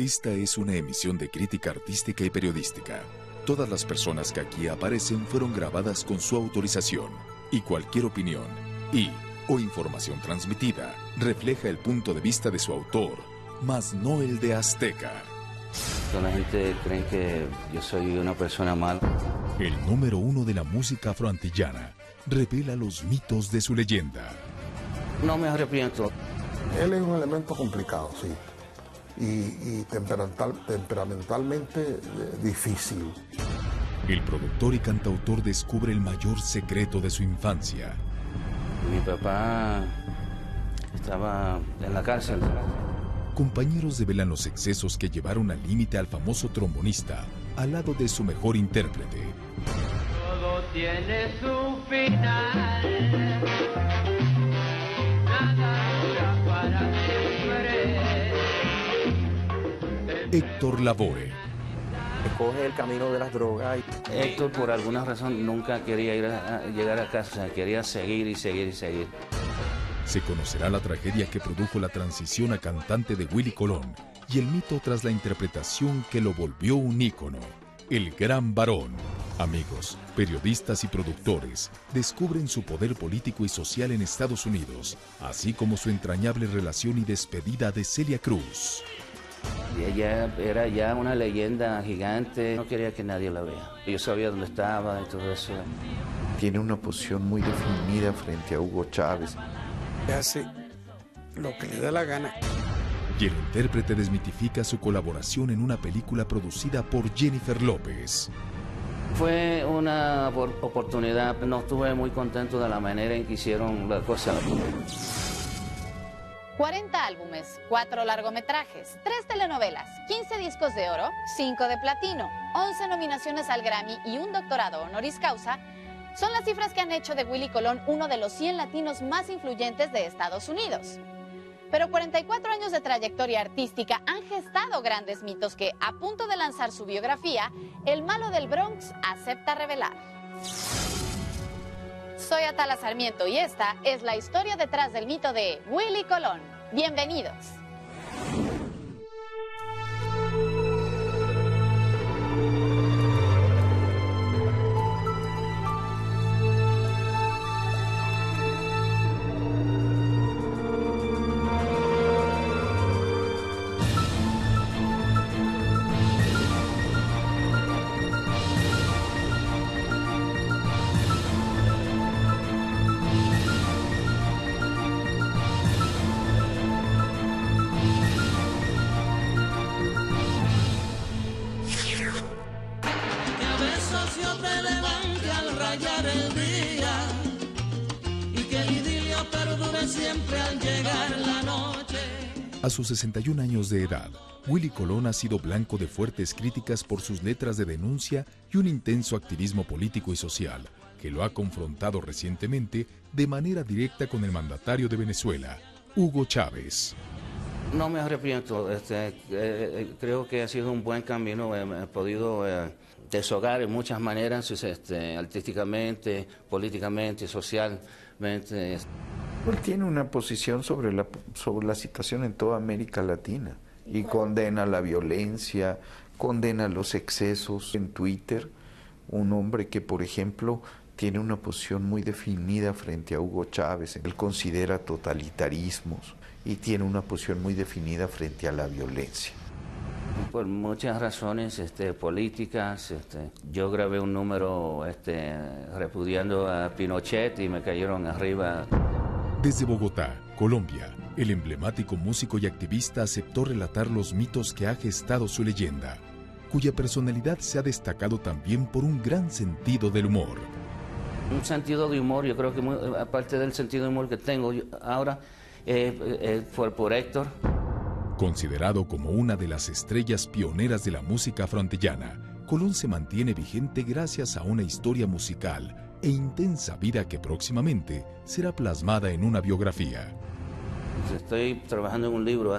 Esta es una emisión de crítica artística y periodística. Todas las personas que aquí aparecen fueron grabadas con su autorización y cualquier opinión o información transmitida refleja el punto de vista de su autor, mas no el de Azteca. La gente cree que yo soy una persona mala. El número uno de la música afroantillana revela los mitos de su leyenda. No me arrepiento. Él es un elemento complicado, sí. Y temperamentalmente difícil. El productor y cantautor descubre el mayor secreto de su infancia. Mi papá estaba en la cárcel. Compañeros develan los excesos que llevaron al límite al famoso trombonista al lado de su mejor intérprete. Todo tiene su final. Nada dura para siempre. Héctor Lavoe. Coge el camino de las drogas. Héctor, por alguna razón, nunca quería llegar a casa, quería seguir y seguir y seguir. Se conocerá la tragedia que produjo la transición a cantante de Willy Colón y el mito tras la interpretación que lo volvió un ícono, el Gran Varón. Amigos, periodistas y productores descubren su poder político y social en Estados Unidos, así como su entrañable relación y despedida de Celia Cruz. Y ella era ya una leyenda gigante, no quería que nadie la vea. Yo sabía dónde estaba y todo eso. Tiene una posición muy definida frente a Hugo Chávez. Hace lo que le da la gana. Y el intérprete desmitifica su colaboración en una película producida por Jennifer López. Fue una oportunidad, no estuve muy contento de la manera en que hicieron la cosa. 40 álbumes, 4 largometrajes, 3 telenovelas, 15 discos de oro, 5 de platino, 11 nominaciones al Grammy y un doctorado honoris causa son las cifras que han hecho de Willy Colón uno de los 100 latinos más influyentes de Estados Unidos. Pero 44 años de trayectoria artística han gestado grandes mitos que, a punto de lanzar su biografía, el malo del Bronx acepta revelar. Soy Atala Sarmiento y esta es la historia detrás del mito de Willy Colón. Bienvenidos. A sus 61 años de edad, Willy Colón ha sido blanco de fuertes críticas por sus letras de denuncia y un intenso activismo político y social, que lo ha confrontado recientemente de manera directa con el mandatario de Venezuela, Hugo Chávez. No me arrepiento, creo que ha sido un buen camino, he podido deshogar en muchas maneras, artísticamente, políticamente, socialmente. Él tiene una posición sobre la situación en toda América Latina y condena la violencia, condena los excesos. En Twitter, un hombre que, por ejemplo, tiene una posición muy definida frente a Hugo Chávez. Él considera totalitarismos y tiene una posición muy definida frente a la violencia. Por muchas razones políticas, yo grabé un número repudiando a Pinochet y me cayeron arriba. Desde Bogotá, Colombia, el emblemático músico y activista aceptó relatar los mitos que ha gestado su leyenda, cuya personalidad se ha destacado también por un gran sentido del humor. Un sentido de humor, yo creo que aparte del sentido de humor que tengo ahora, fue por Héctor. Considerado como una de las estrellas pioneras de la música afroantillana, Colón se mantiene vigente gracias a una historia musical e intensa vida que próximamente será plasmada en una biografía. Estoy trabajando en un libro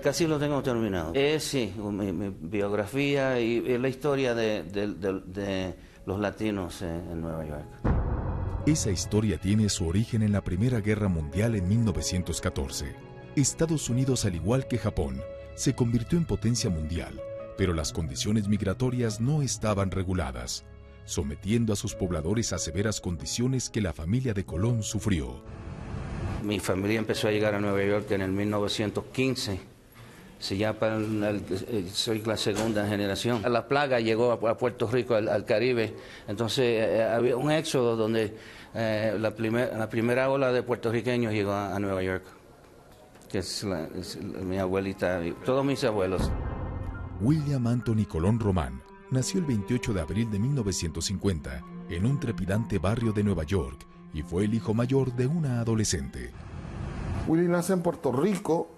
casi lo tengo terminado. Sí, mi biografía y la historia de los latinos en Nueva York. Esa historia tiene su origen en la Primera Guerra Mundial en 1914. Estados Unidos, al igual que Japón, se convirtió en potencia mundial, pero las condiciones migratorias no estaban reguladas, sometiendo a sus pobladores a severas condiciones que la familia de Colón sufrió. Mi familia empezó a llegar a Nueva York en el 1915. Si ya soy la segunda generación. La plaga llegó a Puerto Rico, al Caribe. Entonces había un éxodo donde la primera ola de puertorriqueños llegó a Nueva York, que es mi abuelita y todos mis abuelos. William Anthony Colón Román nació el 28 de abril de 1950 en un trepidante barrio de Nueva York y fue el hijo mayor de una adolescente. Willy nace en Puerto Rico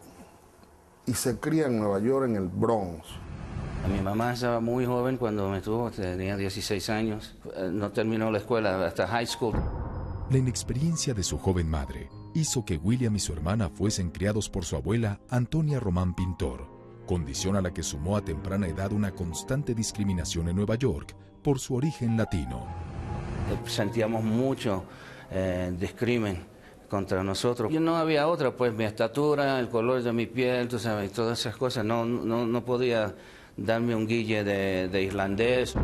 y se cría en Nueva York, en el Bronx. Mi mamá estaba muy joven cuando me tuvo, tenía 16 años. No terminó la escuela hasta high school. La inexperiencia de su joven madre hizo que William y su hermana fuesen criados por su abuela Antonia Román Pintor, condición a la que sumó a temprana edad una constante discriminación en Nueva York por su origen latino. Sentíamos mucho discrimen contra nosotros. Yo no había otra, pues mi estatura, el color de mi piel, tú sabes, todas esas cosas. No podía darme un guille de irlandés.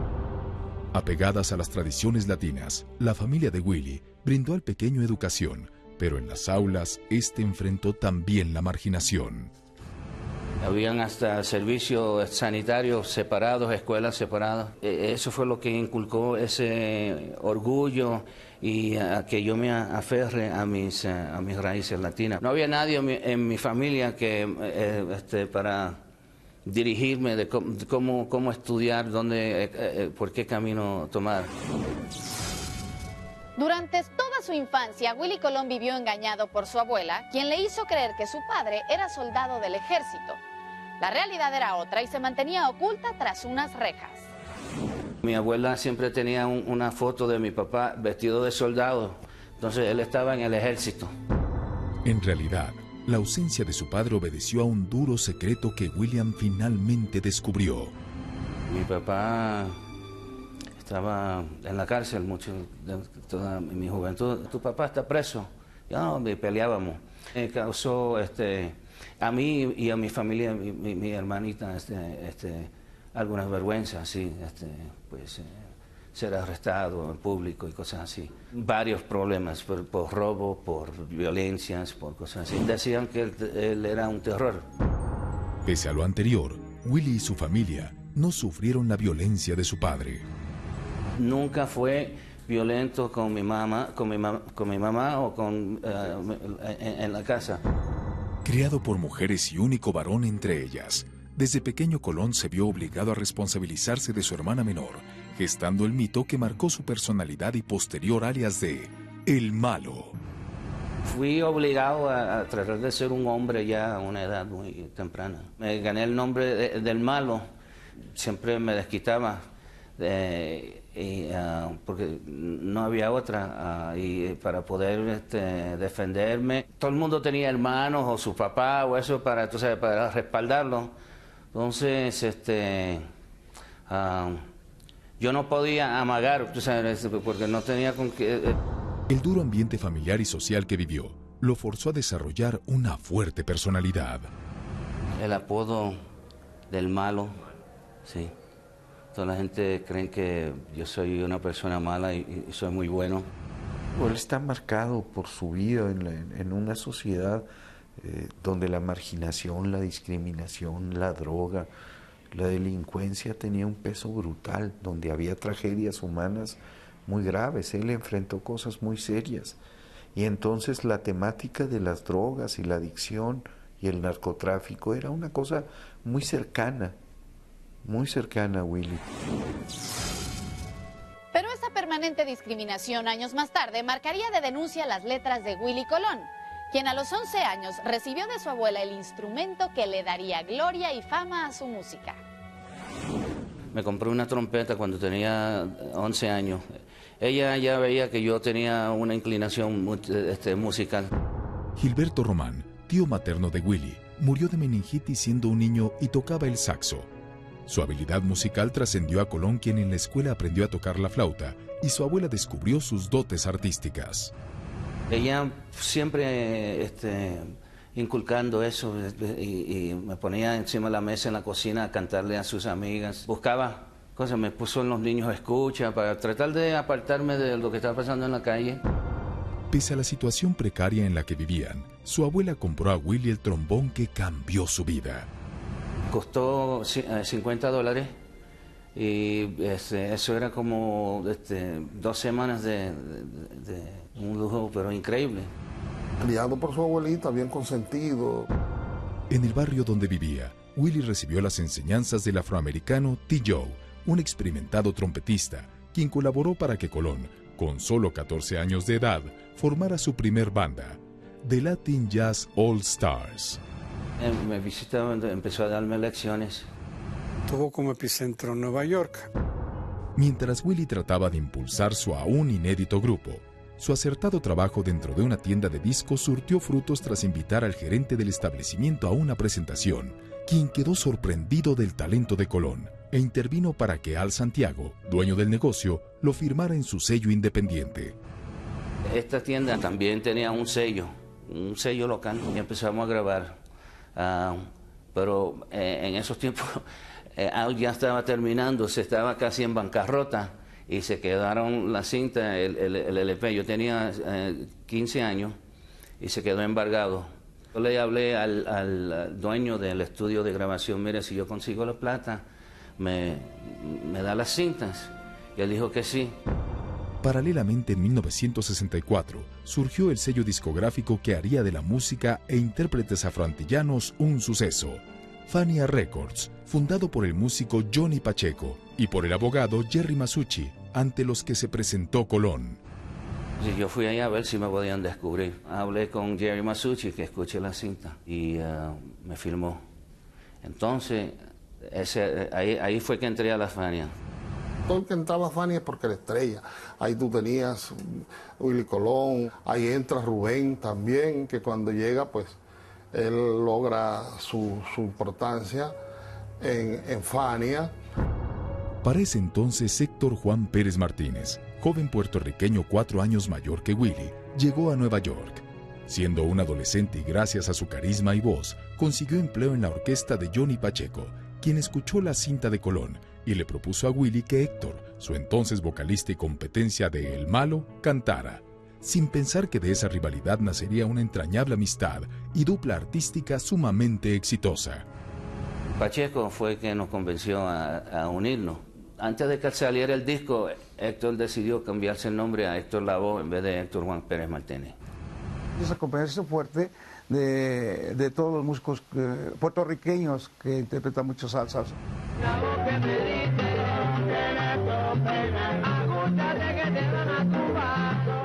Apegadas a las tradiciones latinas, la familia de Willy brindó al pequeño educación, pero en las aulas este enfrentó también la marginación. Habían hasta servicios sanitarios separados, escuelas separadas. Eso fue lo que inculcó ese orgullo y a que yo me aferre a mis raíces latinas. No había nadie en mi familia que para dirigirme de cómo estudiar, por qué camino tomar. Durante toda su infancia, Willy Colón vivió engañado por su abuela, quien le hizo creer que su padre era soldado del ejército. La realidad era otra y se mantenía oculta tras unas rejas. Mi abuela siempre tenía una foto de mi papá vestido de soldado, entonces él estaba en el ejército. En realidad, la ausencia de su padre obedeció a un duro secreto que William finalmente descubrió. Mi papá estaba en la cárcel mucho de toda mi juventud. Tu papá está preso. Ya peleábamos. Causó a mí y a mi familia, mi hermanita, algunas vergüenzas, sí, ser arrestado en público y cosas así. Varios problemas por robo, por violencias, por cosas así. Decían que él era un terror. Pese a lo anterior, Willy y su familia no sufrieron la violencia de su padre. Nunca fue violento con mi mamá o en la casa. Criado por mujeres y único varón entre ellas, desde pequeño Colón se vio obligado a responsabilizarse de su hermana menor, gestando el mito que marcó su personalidad y posterior alias de El Malo. Fui obligado a tratar de ser un hombre ya a una edad muy temprana. Me gané el nombre del Malo, siempre me desquitaba, porque no había otra, y para poder defenderme. Todo el mundo tenía hermanos o su papá o eso para respaldarlo. Entonces, yo no podía amagar, porque no tenía con qué. El duro ambiente familiar y social que vivió lo forzó a desarrollar una fuerte personalidad. El apodo del Malo, sí. Toda la gente cree que yo soy una persona mala y soy muy bueno. Él está marcado por su vida en una sociedad donde la marginación, la discriminación, la droga, la delincuencia tenía un peso brutal, donde había tragedias humanas muy graves. Él enfrentó cosas muy serias. Y entonces la temática de las drogas y la adicción y el narcotráfico era una cosa muy cercana a Willy. Pero esa permanente discriminación años más tarde marcaría de denuncia las letras de Willy Colón, quien a los 11 años recibió de su abuela el instrumento que le daría gloria y fama a su música. Me compré una trompeta cuando tenía 11 años. Ella ya veía que yo tenía una inclinación musical. Gilberto Román, tío materno de Willy, murió de meningitis siendo un niño y tocaba el saxo. Su habilidad musical trascendió a Colón, quien en la escuela aprendió a tocar la flauta, y su abuela descubrió sus dotes artísticas. Ella siempre inculcando eso y me ponía encima de la mesa en la cocina a cantarle a sus amigas. Buscaba cosas, me puso en los niños escucha para tratar de apartarme de lo que estaba pasando en la calle. Pese a la situación precaria en la que vivían, su abuela compró a Willy el trombón que cambió su vida. Costó $50 y eso era como 2 semanas de un lujo, pero increíble. Criado por su abuelita, bien consentido. En el barrio donde vivía, Willy recibió las enseñanzas del afroamericano T. Joe, un experimentado trompetista, quien colaboró para que Colón, con solo 14 años de edad, formara su primer banda, The Latin Jazz All Stars. Me visitaba, empezó a darme lecciones. Tuvo como epicentro Nueva York. Mientras Willy trataba de impulsar su aún inédito grupo, su acertado trabajo dentro de una tienda de discos surtió frutos tras invitar al gerente del establecimiento a una presentación, quien quedó sorprendido del talento de Colón e intervino para que Al Santiago, dueño del negocio, lo firmara en su sello independiente. Esta tienda también tenía un sello local y empezamos a grabar. Pero en esos tiempos Al ya estaba terminando, se estaba casi en bancarrota y se quedaron la cinta, el LP. Yo tenía 15 años y se quedó embargado. Yo le hablé al dueño del estudio de grabación, mire, si yo consigo la plata, me da las cintas. Y él dijo que sí. Paralelamente, en 1964, surgió el sello discográfico que haría de la música e intérpretes afroantillanos un suceso, Fania Records, fundado por el músico Johnny Pacheco y por el abogado Jerry Masucci, ante los que se presentó Colón. Yo fui allá a ver si me podían descubrir. Hablé con Jerry Masucci, que escuché la cinta, y me filmó. Entonces, ahí fue que entré a la Fania. Todo el que entraba a Fania es porque era estrella. Ahí tú tenías Willy Colón, ahí entra Rubén también, que cuando llega, pues, él logra su importancia en Fania. Para ese entonces, Héctor Juan Pérez Martínez, joven puertorriqueño 4 años mayor que Willy, llegó a Nueva York. Siendo un adolescente y gracias a su carisma y voz, consiguió empleo en la orquesta de Johnny Pacheco, quien escuchó la cinta de Colón y le propuso a Willy que Héctor, su entonces vocalista y competencia de El Malo, cantara, sin pensar que de esa rivalidad nacería una entrañable amistad y dupla artística sumamente exitosa. Pacheco fue quien nos convenció a unirnos. Antes de que saliera el disco, Héctor decidió cambiarse el nombre a Héctor Lavoe en vez de Héctor Juan Pérez Martínez. Esa competencia fuerte de todos los músicos puertorriqueños que interpretan mucho salsa.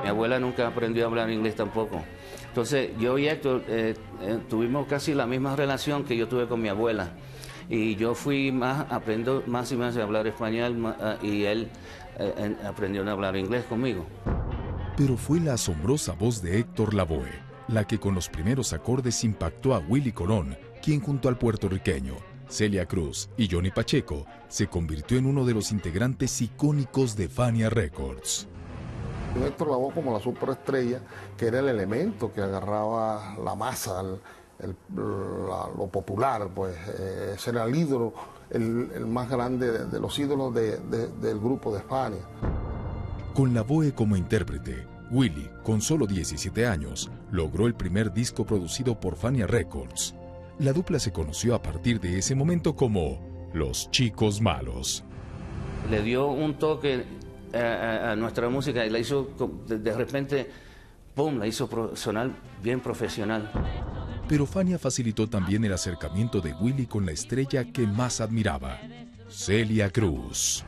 Mi abuela nunca aprendió a hablar inglés tampoco. Entonces yo y Héctor tuvimos casi la misma relación que yo tuve con mi abuela. Y yo aprendo más y más a hablar español y él aprendió a hablar inglés conmigo. Pero fue la asombrosa voz de Héctor Lavoe la que con los primeros acordes impactó a Willy Colón, quien junto al puertorriqueño, Celia Cruz y Johnny Pacheco, se convirtió en uno de los integrantes icónicos de Fania Records. Héctor Lavoe como la superestrella, que era el elemento que agarraba la masa, lo popular, pues ese era el ídolo, el más grande de los ídolos del grupo de Fania. Con Lavoe como intérprete, Willy, con solo 17 años, logró el primer disco producido por Fania Records. La dupla se conoció a partir de ese momento como Los Chicos Malos. Le dio un toque a nuestra música y la hizo de repente, ¡pum!, la hizo sonar bien profesional. Pero Fania facilitó también el acercamiento de Willy con la estrella que más admiraba, Celia Cruz.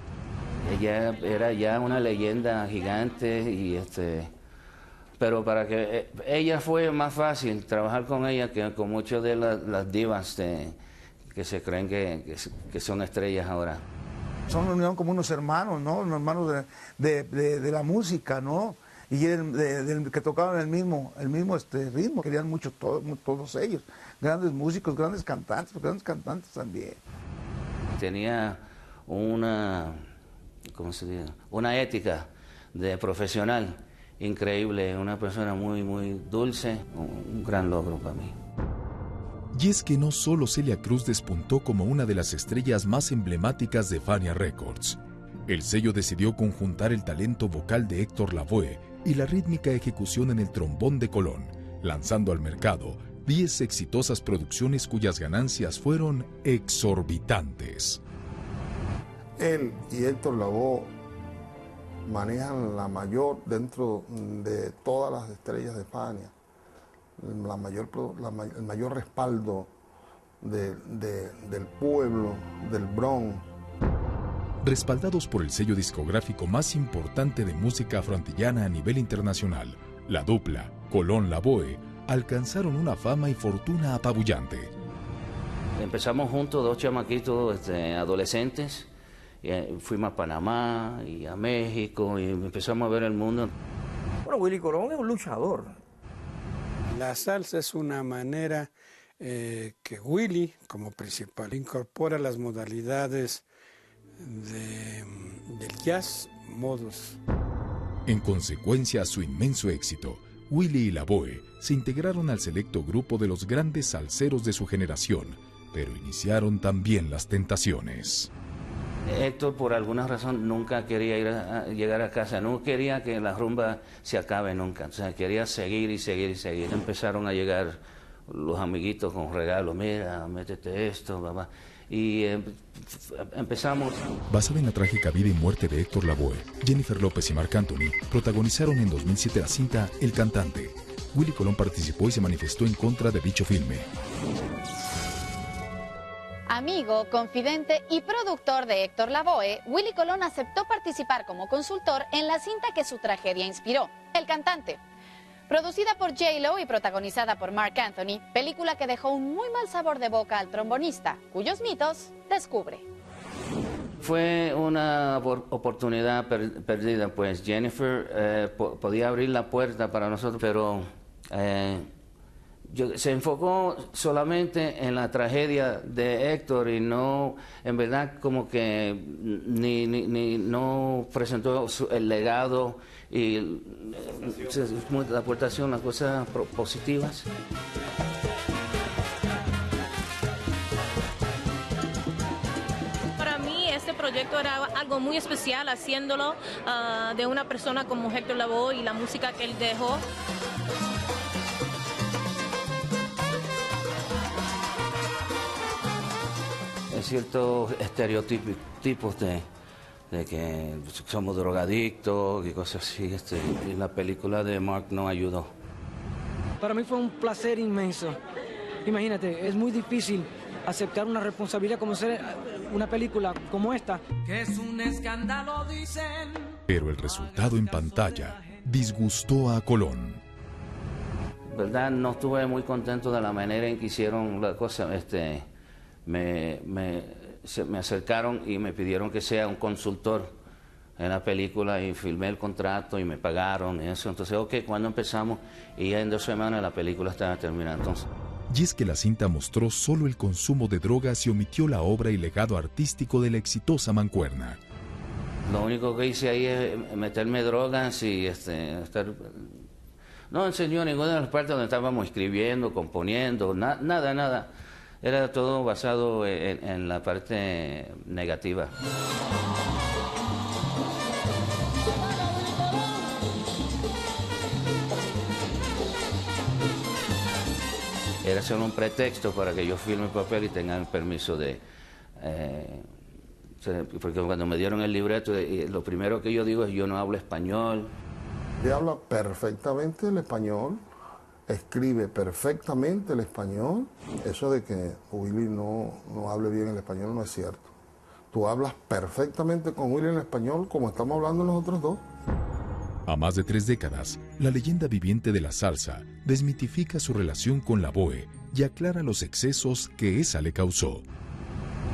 Ella era ya una leyenda gigante y pero para que ella fue más fácil trabajar con ella que con muchas de las divas que se creen que son estrellas ahora. Son unión como unos hermanos, ¿no? Unos hermanos de la música, ¿no? Y que tocaban el mismo ritmo, querían mucho todos ellos. Grandes músicos, grandes cantantes también. Tenía una, ¿cómo se dice?, una ética de profesional increíble, una persona muy, muy dulce, un gran logro para mí. Y es que no solo Celia Cruz despuntó como una de las estrellas más emblemáticas de Fania Records. El sello decidió conjuntar el talento vocal de Héctor Lavoe y la rítmica ejecución en el trombón de Colón, lanzando al mercado 10 exitosas producciones cuyas ganancias fueron exorbitantes. Él y Héctor Lavoe manejan la mayor, dentro de todas las estrellas de Fania, el mayor respaldo del pueblo, del Bronx. Respaldados por el sello discográfico más importante de música afroantillana a nivel internacional, la dupla Colón-Lavoe alcanzaron una fama y fortuna apabullante. Empezamos juntos, 2 chamaquitos adolescentes, y fuimos a Panamá y a México y empezamos a ver el mundo. Bueno, Willy Colón es un luchador. La salsa es una manera que Willy, como principal, incorpora las modalidades del jazz, modos. En consecuencia a su inmenso éxito, Willy y Lavoe se integraron al selecto grupo de los grandes salseros de su generación, pero iniciaron también las tentaciones. Héctor, por alguna razón, nunca quería llegar a casa, no quería que la rumba se acabe nunca, o sea, quería seguir y seguir y seguir. Empezaron a llegar los amiguitos con regalos, mira, métete esto, papá. Y empezamos. Basada en la trágica vida y muerte de Héctor Lavoe, Jennifer López y Marc Anthony protagonizaron en 2007 la cinta El Cantante. Willy Colón participó y se manifestó en contra de dicho filme. Amigo, confidente y productor de Héctor Lavoe, Willy Colón aceptó participar como consultor en la cinta que su tragedia inspiró, El Cantante. Producida por J-Lo y protagonizada por Marc Anthony, película que dejó un muy mal sabor de boca al trombonista, cuyos mitos descubre. Fue una oportunidad perdida, pues Jennifer podía abrir la puerta para nosotros, pero se enfocó solamente en la tragedia de Héctor y no, en verdad, como que no presentó el legado y la aportación, las cosas positivas. Para mí este proyecto era algo muy especial, haciéndolo de una persona como Héctor Lavoe y la música que él dejó. Hay ciertos estereotipos de que somos drogadictos y cosas así. Y la película de Marc no ayudó. Para mí fue un placer inmenso. Imagínate, es muy difícil aceptar una responsabilidad como hacer una película como esta. Que es un escándalo, dicen. Pero el resultado en pantalla disgustó a Colón. ¿Verdad? No estuve muy contento de la manera en que hicieron la cosa. Me acercaron y me pidieron que sea un consultor en la película y filmé el contrato y me pagaron y eso. Entonces, ok, cuando empezamos y ya en 2 semanas la película estaba terminada. Entonces. Y es que la cinta mostró solo el consumo de drogas y omitió la obra y legado artístico de la exitosa mancuerna. Lo único que hice ahí es meterme drogas y estar. No enseñó ninguna de las partes donde estábamos escribiendo, componiendo, nada. Era todo basado en la parte negativa. Era solo un pretexto para que yo firme el papel y tenga el permiso de... porque cuando me dieron el libreto, lo primero que yo digo es yo no hablo español. Él habla perfectamente el español. Escribe perfectamente el español. Eso de que Willy no hable bien el español no es cierto. Tú hablas perfectamente con Willy en español como estamos hablando nosotros dos. A más de 3 décadas, la leyenda viviente de la salsa desmitifica su relación con Lavoe y aclara los excesos que esa le causó.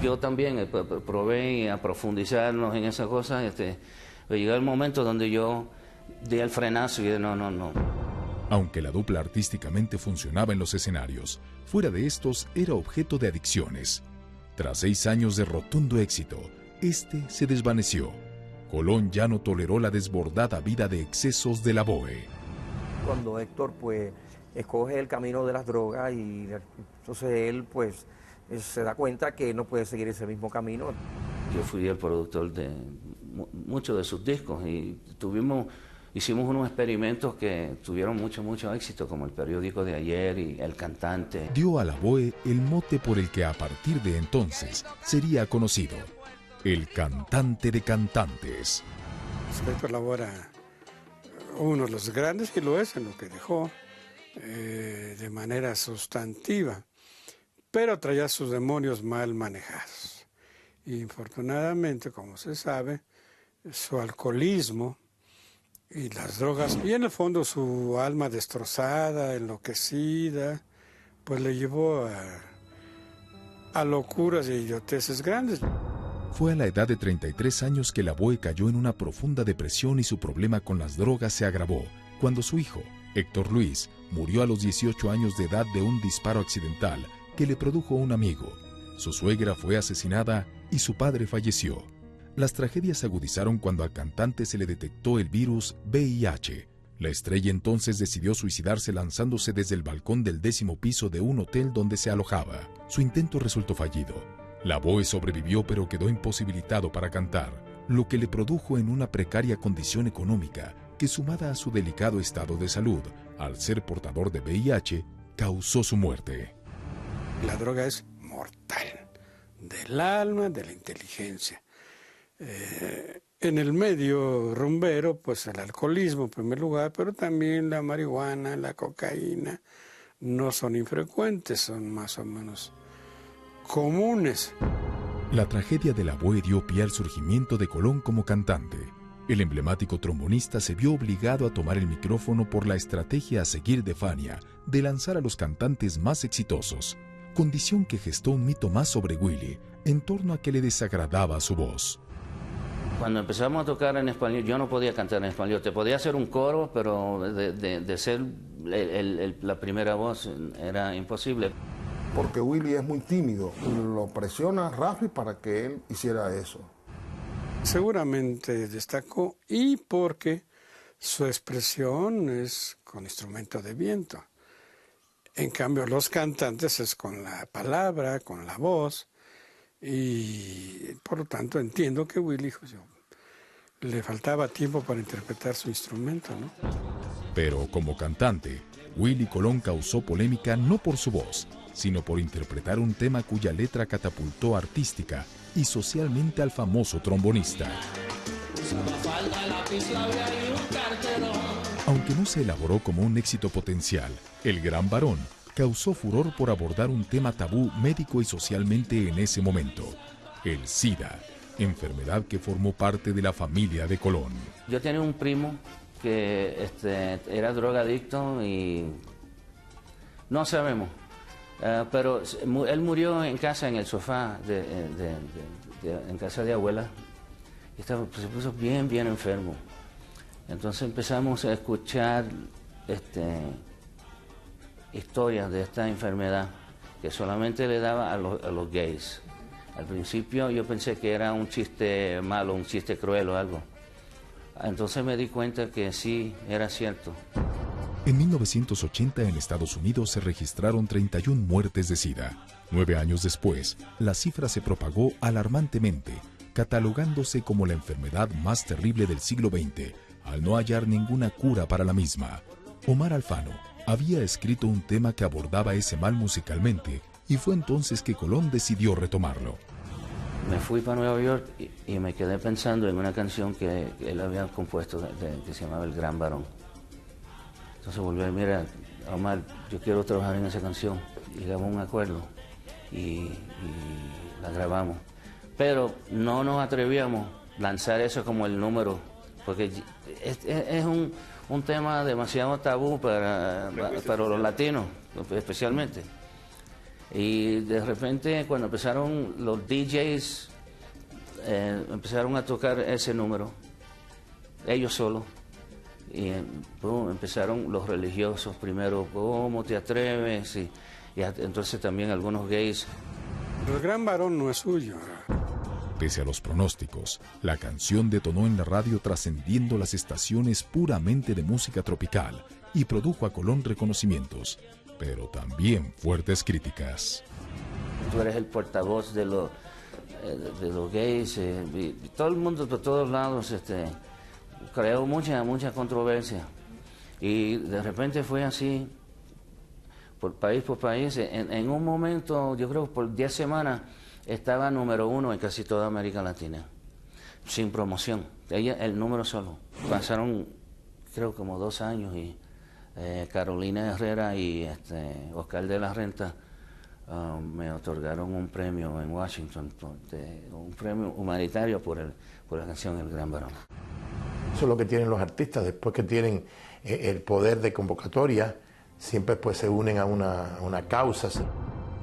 Yo también probé a profundizarnos en esas cosas. Llegó el momento donde yo di el frenazo y dije no. Aunque la dupla artísticamente funcionaba en los escenarios, fuera de estos era objeto de adicciones. Tras 6 años de rotundo éxito, este se desvaneció. Colón ya no toleró la desbordada vida de excesos de Lavoe. Cuando Héctor pues escoge el camino de las drogas y entonces él pues se da cuenta que no puede seguir ese mismo camino. Yo fui el productor de muchos de sus discos y hicimos unos experimentos que tuvieron mucho éxito, como El Periódico de Ayer y El Cantante. Dio a Lavoe el mote por el que a partir de entonces sería conocido: el cantante de cantantes. Héctor Lavoe era uno de los grandes, y lo es en lo que dejó de manera sustantiva, pero traía sus demonios mal manejados. Y infortunadamente, como se sabe, su alcoholismo y las drogas, y en el fondo su alma destrozada, enloquecida, pues le llevó a locuras e idioteces grandes. Fue a la edad de 33 años que Lavoe cayó en una profunda depresión y su problema con las drogas se agravó cuando su hijo, Héctor Luis, murió a los 18 años de edad de un disparo accidental que le produjo un amigo. Su suegra fue asesinada y su padre falleció. Las tragedias se agudizaron cuando al cantante se le detectó el virus VIH. La estrella entonces decidió suicidarse lanzándose desde el balcón del 10º piso de un hotel donde se alojaba. Su intento resultó fallido. Lavoe sobrevivió pero quedó imposibilitado para cantar, lo que le produjo en una precaria condición económica que, sumada a su delicado estado de salud, al ser portador de VIH, causó su muerte. La droga es mortal, del alma, de la inteligencia. En el medio rumbero, pues el alcoholismo en primer lugar, pero también la marihuana, la cocaína, no son infrecuentes, son más o menos comunes. La tragedia de Lavoe dio pie al surgimiento de Colón como cantante. El emblemático trombonista se vio obligado a tomar el micrófono por la estrategia a seguir de Fania de lanzar a los cantantes más exitosos, condición que gestó un mito más sobre Willy en torno a que le desagradaba su voz. Cuando empezamos a tocar en español, yo no podía cantar en español. Te podía hacer un coro, pero de ser la primera voz era imposible. Porque Willy es muy tímido. Lo presiona Rafi para que él hiciera eso. Seguramente destacó, y porque su expresión es con instrumento de viento. En cambio, los cantantes es con la palabra, con la voz, y por lo tanto entiendo que Willy le faltaba tiempo para interpretar su instrumento, ¿no? Pero como cantante, Willy Colón causó polémica no por su voz, sino por interpretar un tema cuya letra catapultó artística y socialmente al famoso trombonista. Aunque no se elaboró como un éxito potencial, El Gran Varón causó furor por abordar un tema tabú médico y socialmente en ese momento: el SIDA, enfermedad que formó parte de la familia de Colón. Yo tenía un primo que era drogadicto y no sabemos, pero él murió en casa, en el sofá, en casa de abuela, y se puso bien enfermo. Entonces empezamos a escuchar historias de esta enfermedad que solamente le daba a los gays. Al principio yo pensé que era un chiste malo, un chiste cruel o algo. Entonces me di cuenta que sí, era cierto. En 1980 en Estados Unidos se registraron 31 muertes de SIDA. 9 años después, la cifra se propagó alarmantemente, catalogándose como la enfermedad más terrible del siglo XX, al no hallar ninguna cura para la misma. Omar Alfano había escrito un tema que abordaba ese mal musicalmente, y fue entonces que Colón decidió retomarlo. Me fui para Nueva York y me quedé pensando en una canción que él había compuesto que se llamaba El Gran Varón. Entonces volví a mira, Omar, yo quiero trabajar en esa canción. Llegamos a un acuerdo y la grabamos. Pero no nos atrevíamos a lanzar eso como el número, porque es un tema demasiado tabú para los latinos, especialmente. Y de repente, cuando empezaron los DJs, empezaron a tocar ese número, ellos solos, y empezaron los religiosos primero: ¿cómo te atreves? Y entonces también algunos gays. El Gran Varón no es suyo. Pese a los pronósticos, la canción detonó en la radio trascendiendo las estaciones puramente de música tropical y produjo a Colón reconocimientos, pero también fuertes críticas. Tú eres el portavoz de los gays, y todo el mundo por todos lados creó mucha controversia. Y de repente fue así, por país. En un momento, yo creo por 10 semanas, estaba número 1 en casi toda América Latina, sin promoción, el número solo. Pasaron, creo, como 2 años y Carolina Herrera y Oscar de la Renta me otorgaron un premio en Washington, un premio humanitario por la canción El Gran Varón. Eso es lo que tienen los artistas, después que tienen el poder de convocatoria, siempre pues se unen a una causa.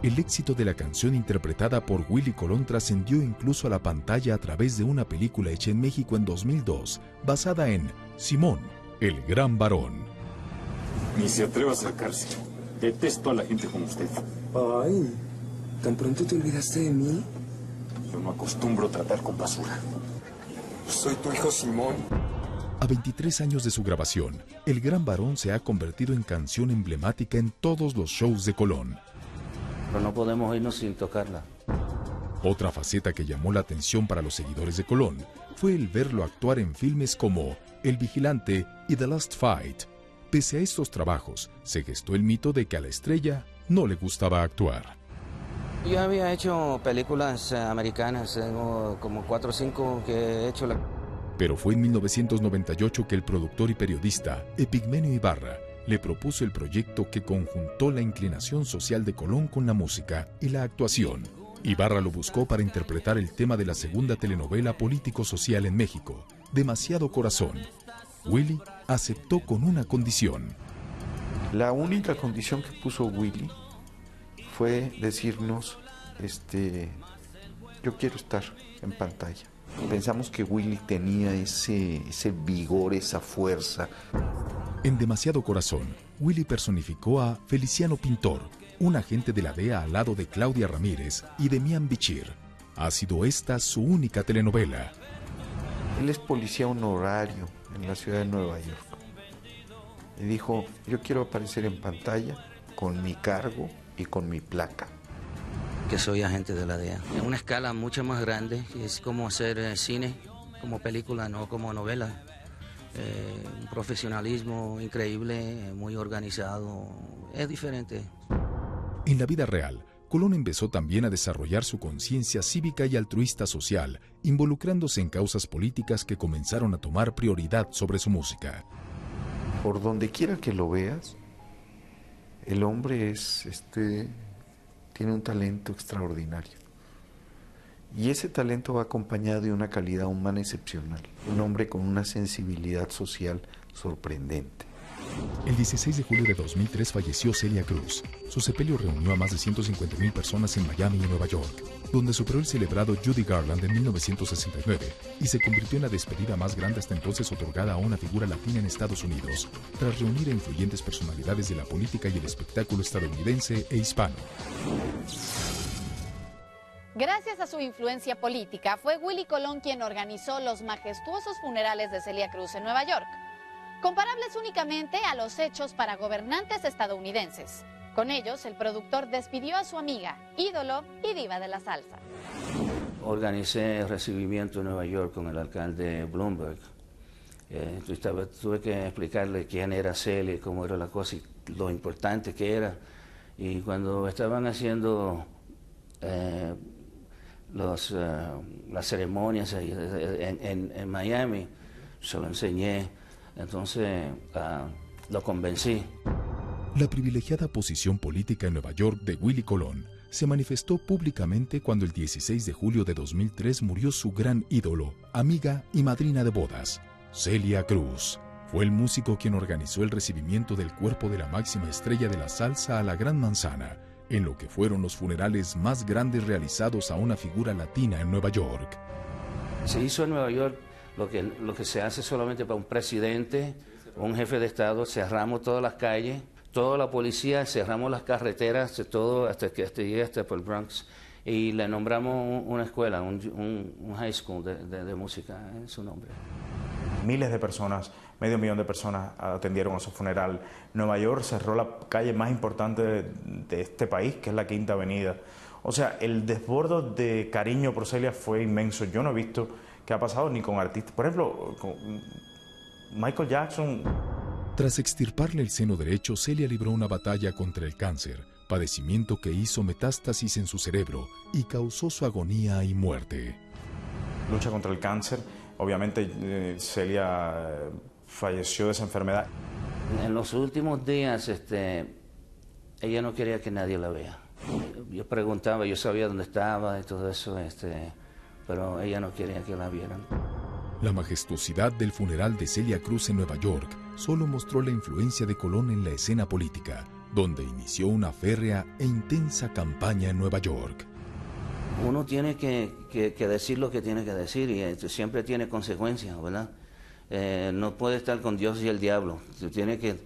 El éxito de la canción interpretada por Willy Colón trascendió incluso a la pantalla a través de una película hecha en México en 2002, basada en Simón, el Gran Varón. Ni se atreva a acercarse. Detesto a la gente como usted. Ay, ¿tan pronto te olvidaste de mí? Yo no acostumbro tratar con basura. Soy tu hijo Simón. A 23 años de su grabación, El Gran Varón se ha convertido en canción emblemática en todos los shows de Colón. Pero no podemos irnos sin tocarla. Otra faceta que llamó la atención para los seguidores de Colón fue el verlo actuar en filmes como El Vigilante y The Last Fight. Pese a estos trabajos, se gestó el mito de que a la estrella no le gustaba actuar. Yo había hecho películas americanas, como 4 o 5 que he hecho. Pero fue en 1998 que el productor y periodista Epigmenio Ibarra le propuso el proyecto que conjuntó la inclinación social de Colón con la música y la actuación. Ibarra lo buscó para interpretar el tema de la segunda telenovela político-social en México, Demasiado Corazón. Willy aceptó con una condición. La única condición que puso Willy fue decirnos, yo quiero estar en pantalla. Pensamos que Willy tenía ese vigor, esa fuerza. En Demasiado Corazón, Willy personificó a Feliciano Pintor, un agente de la DEA al lado de Claudia Ramírez y Demián Bichir. Ha sido esta su única telenovela. Él es policía honorario en la ciudad de Nueva York. Y dijo, yo quiero aparecer en pantalla con mi cargo y con mi placa. Que soy agente de la DEA. En una escala mucho más grande, es como hacer cine, como película, no como novela. Un profesionalismo increíble, muy organizado, es diferente. En la vida real, Colón empezó también a desarrollar su conciencia cívica y altruista social, involucrándose en causas políticas que comenzaron a tomar prioridad sobre su música. Por donde quiera que lo veas, el hombre tiene un talento extraordinario. Y ese talento va acompañado de una calidad humana excepcional. Un hombre con una sensibilidad social sorprendente. El 16 de julio de 2003 falleció Celia Cruz. Su sepelio reunió a más de 150,000 personas en Miami y Nueva York, donde superó el celebrado Judy Garland en 1969 y se convirtió en la despedida más grande hasta entonces otorgada a una figura latina en Estados Unidos, tras reunir a influyentes personalidades de la política y el espectáculo estadounidense e hispano. Gracias a su influencia política, fue Willy Colón quien organizó los majestuosos funerales de Celia Cruz en Nueva York, comparables únicamente a los hechos para gobernantes estadounidenses. Con ellos, el productor despidió a su amiga, ídolo y diva de la salsa. Organicé el recibimiento en Nueva York con el alcalde Bloomberg. Tuve que explicarle quién era Celia, cómo era la cosa y lo importante que era. Y cuando estaban haciendo las ceremonias en Miami, se lo enseñé, entonces lo convencí. La privilegiada posición política en Nueva York de Willy Colón se manifestó públicamente cuando el 16 de julio de 2003 murió su gran ídolo, amiga y madrina de bodas, Celia Cruz. Fue el músico quien organizó el recibimiento del cuerpo de la máxima estrella de la salsa a la Gran Manzana, en lo que fueron los funerales más grandes realizados a una figura latina en Nueva York. Se hizo en Nueva York lo que se hace solamente para un presidente, un jefe de Estado. Cerramos todas las calles, toda la policía, cerramos las carreteras, todo hasta que llegue hasta por el Bronx. y le nombramos una escuela, un high school de música en su nombre. Miles de personas, 500.000 de personas atendieron a su funeral. Nueva York cerró la calle más importante de este país, que es la Quinta Avenida. O sea, el desbordo de cariño por Celia fue inmenso. Yo no he visto que ha pasado ni con artistas. Por ejemplo, con Michael Jackson. Tras extirparle el seno derecho, Celia libró una batalla contra el cáncer, padecimiento que hizo metástasis en su cerebro y causó su agonía y muerte. Lucha contra el cáncer. Obviamente Celia falleció de esa enfermedad. En los últimos días ella no quería que nadie la vea. Yo preguntaba, yo sabía dónde estaba y todo eso, pero ella no quería que la vieran. La majestuosidad del funeral de Celia Cruz en Nueva York solo mostró la influencia de Colón en la escena política, donde inició una férrea e intensa campaña en Nueva York. Uno tiene que decir lo que tiene que decir y siempre tiene consecuencias, ¿verdad? No puede estar con Dios y el diablo. Tiene que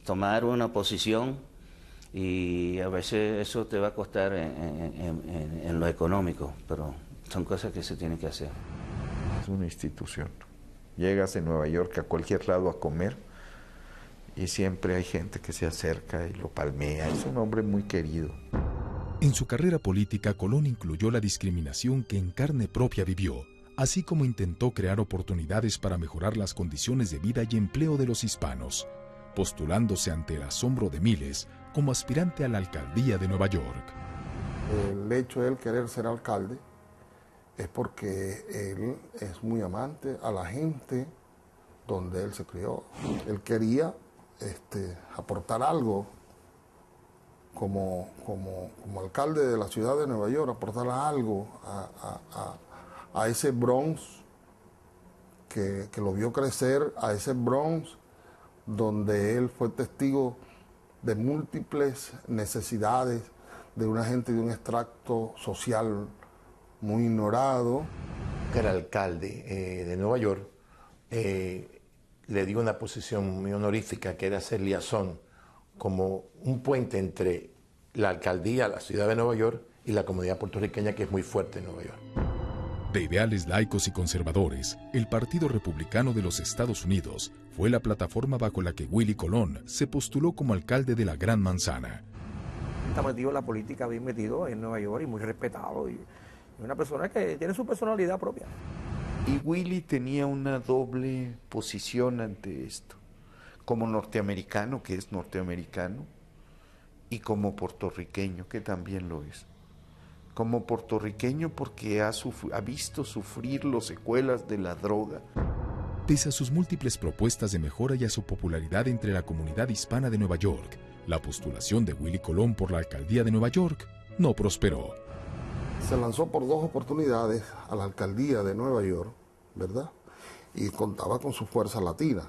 tomar una posición y a veces eso te va a costar en lo económico, pero son cosas que se tienen que hacer. Es una institución. Llegas en Nueva York a cualquier lado a comer y siempre hay gente que se acerca y lo palmea. Es un hombre muy querido. En su carrera política, Colón incluyó la discriminación que en carne propia vivió, así como intentó crear oportunidades para mejorar las condiciones de vida y empleo de los hispanos, postulándose ante el asombro de miles como aspirante a la alcaldía de Nueva York. El hecho de él querer ser alcalde es porque él es muy amante a la gente donde él se crió. Él quería aportar algo como alcalde de la ciudad de Nueva York, aportar algo a ese Bronx que lo vio crecer, a ese Bronx donde él fue testigo de múltiples necesidades de una gente de un extracto social muy ignorado. Que era alcalde de Nueva York, le dio una posición muy honorífica que era ser liazón, como un puente entre la alcaldía, la ciudad de Nueva York y la comunidad puertorriqueña, que es muy fuerte en Nueva York. De ideales laicos y conservadores, el Partido Republicano de los Estados Unidos fue la plataforma bajo la que Willie Colón se postuló como alcalde de la Gran Manzana. Está metido en la política, bien metido en Nueva York y muy respetado. Y una persona que tiene su personalidad propia. Y Willie tenía una doble posición ante esto. Como norteamericano, que es norteamericano, y como puertorriqueño, que también lo es. Como puertorriqueño porque ha visto sufrir las secuelas de la droga. Pese a sus múltiples propuestas de mejora y a su popularidad entre la comunidad hispana de Nueva York, la postulación de Willie Colón por la alcaldía de Nueva York no prosperó. Se lanzó por 2 oportunidades a la alcaldía de Nueva York, ¿verdad? Y contaba con su fuerza latina.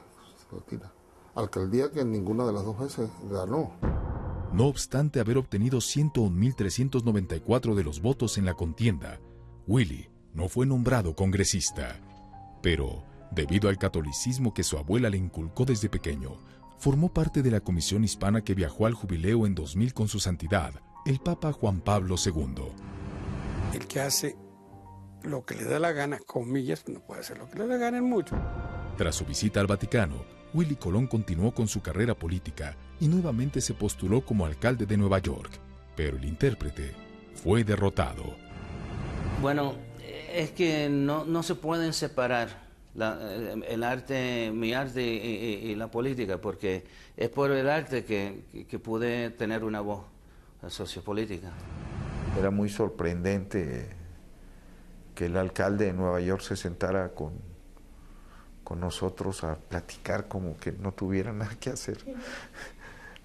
Alcaldía que en ninguna de las 2 veces ganó. No obstante haber obtenido 101.394 de los votos en la contienda, Willie no fue nombrado congresista. Pero, debido al catolicismo que su abuela le inculcó desde pequeño, formó parte de la comisión hispana que viajó al jubileo en 2000 con su santidad, el Papa Juan Pablo II. El que hace lo que le da la gana, comillas, no puede hacer lo que le da la gana en mucho. Tras su visita al Vaticano, Willie Colón continuó con su carrera política y nuevamente se postuló como alcalde de Nueva York, pero el intérprete fue derrotado. Bueno, es que no se pueden separar el arte, mi arte y la política, porque es por el arte que pude tener una voz sociopolítica. Era muy sorprendente que el alcalde de Nueva York se sentara con nosotros a platicar como que no tuviera nada que hacer.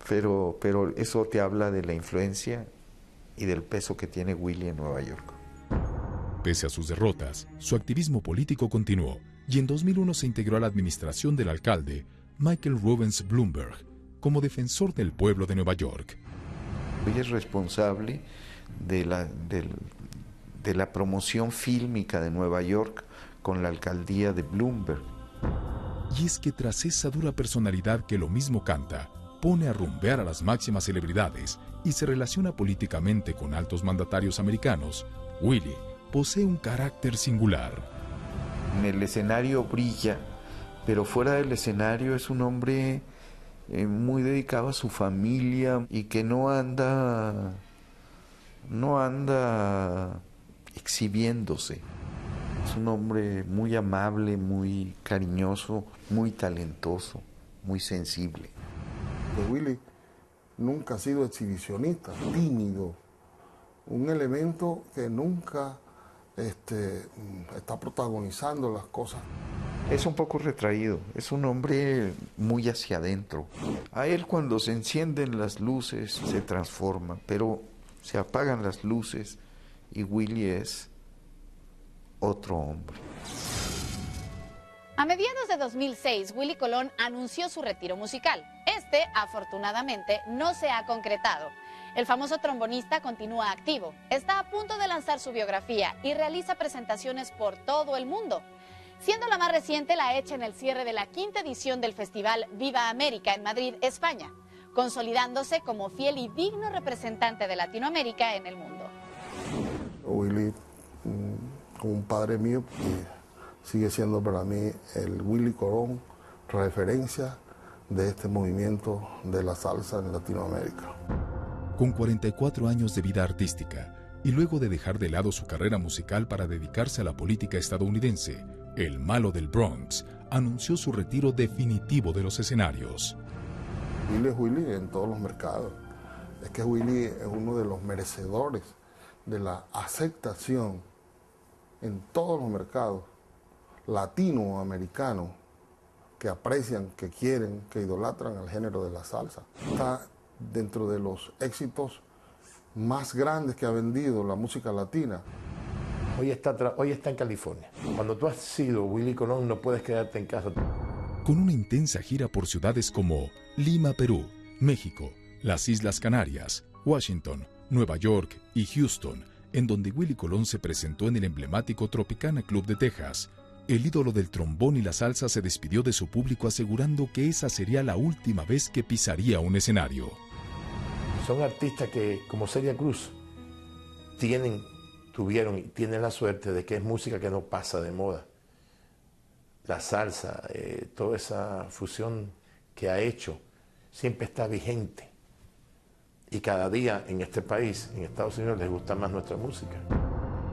Pero eso te habla de la influencia y del peso que tiene Willie en Nueva York. Pese a sus derrotas, su activismo político continuó y en 2001 se integró a la administración del alcalde Michael Rubens Bloomberg como defensor del pueblo de Nueva York. Hoy es responsable de la promoción fílmica de Nueva York con la alcaldía de Bloomberg. Y es que tras esa dura personalidad que lo mismo canta, pone a rumbear a las máximas celebridades y se relaciona políticamente con altos mandatarios americanos, Willie posee un carácter singular. En el escenario brilla, pero fuera del escenario es un hombre muy dedicado a su familia y que no anda exhibiéndose. Es un hombre muy amable, muy cariñoso, muy talentoso, muy sensible. Willie nunca ha sido exhibicionista, tímido, un elemento que nunca está protagonizando las cosas. Es un poco retraído, es un hombre muy hacia adentro. A él cuando se encienden las luces se transforma, pero se apagan las luces y Willie es otro hombre. A mediados de 2006, Willie Colón anunció su retiro musical. Este, afortunadamente, no se ha concretado. El famoso trombonista continúa activo, está a punto de lanzar su biografía y realiza presentaciones por todo el mundo, siendo la más reciente la hecha en el cierre de la 5ª edición del festival Viva América en Madrid, España, consolidándose como fiel y digno representante de Latinoamérica en el mundo. Willie, como un padre mío, sigue siendo para mí el Willie Colón, referencia de este movimiento de la salsa en Latinoamérica. Con 44 años de vida artística y luego de dejar de lado su carrera musical para dedicarse a la política estadounidense, el Malo del Bronx anunció su retiro definitivo de los escenarios. Willie es Willie en todos los mercados. Es que Willie es uno de los merecedores de la aceptación en todos los mercados latinoamericanos que aprecian, que quieren, que idolatran al género de la salsa. Está dentro de los éxitos más grandes que ha vendido la música latina. Hoy está en California. Cuando tú has sido Willie Colón, no puedes quedarte en casa. Con una intensa gira por ciudades como Lima, Perú, México, las Islas Canarias, Washington, Nueva York y Houston, en donde Willie Colón se presentó en el emblemático Tropicana Club de Texas, el ídolo del trombón y la salsa se despidió de su público asegurando que esa sería la última vez que pisaría un escenario. Son artistas que, como Celia Cruz, tuvieron y tienen la suerte de que es música que no pasa de moda. La salsa, toda esa fusión que ha hecho, siempre está vigente. Y cada día en este país, en Estados Unidos, les gusta más nuestra música.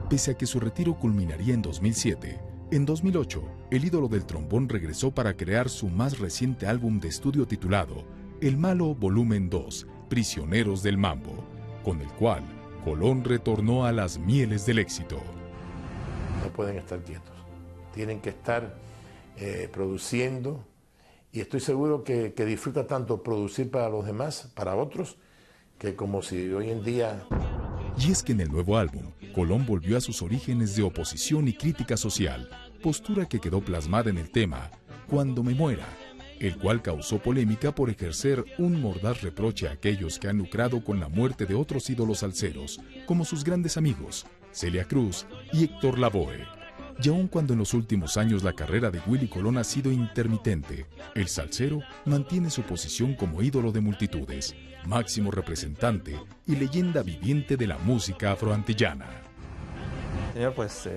Pese a que su retiro culminaría en 2007, en 2008, el ídolo del trombón regresó para crear su más reciente álbum de estudio titulado El Malo Volumen 2, Prisioneros del Mambo, con el cual Colón retornó a las mieles del éxito. No pueden estar quietos, tienen que estar produciendo, y estoy seguro que disfruta tanto producir para los demás, para otros, que como si hoy en día... Y es que en el nuevo álbum, Colón volvió a sus orígenes de oposición y crítica social, postura que quedó plasmada en el tema Cuando me muera, el cual causó polémica por ejercer un mordaz reproche a aquellos que han lucrado con la muerte de otros ídolos salseros, como sus grandes amigos, Celia Cruz y Héctor Lavoe. Y aun cuando en los últimos años la carrera de Willie Colón ha sido intermitente, el salsero mantiene su posición como ídolo de multitudes, máximo representante y leyenda viviente de la música afroantillana. Señor, pues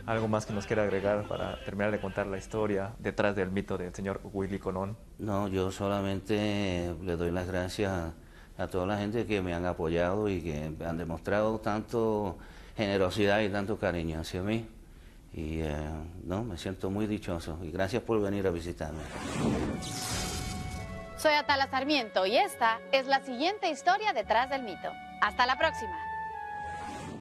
algo más que nos quiera agregar para terminar de contar la historia detrás del mito del señor Willie Colón. No, yo solamente le doy las gracias a toda la gente que me han apoyado y que han demostrado tanto generosidad y tanto cariño hacia mí. Y no, me siento muy dichoso y gracias por venir a visitarme. Soy Atala Sarmiento y esta es la siguiente historia detrás del mito. Hasta la próxima.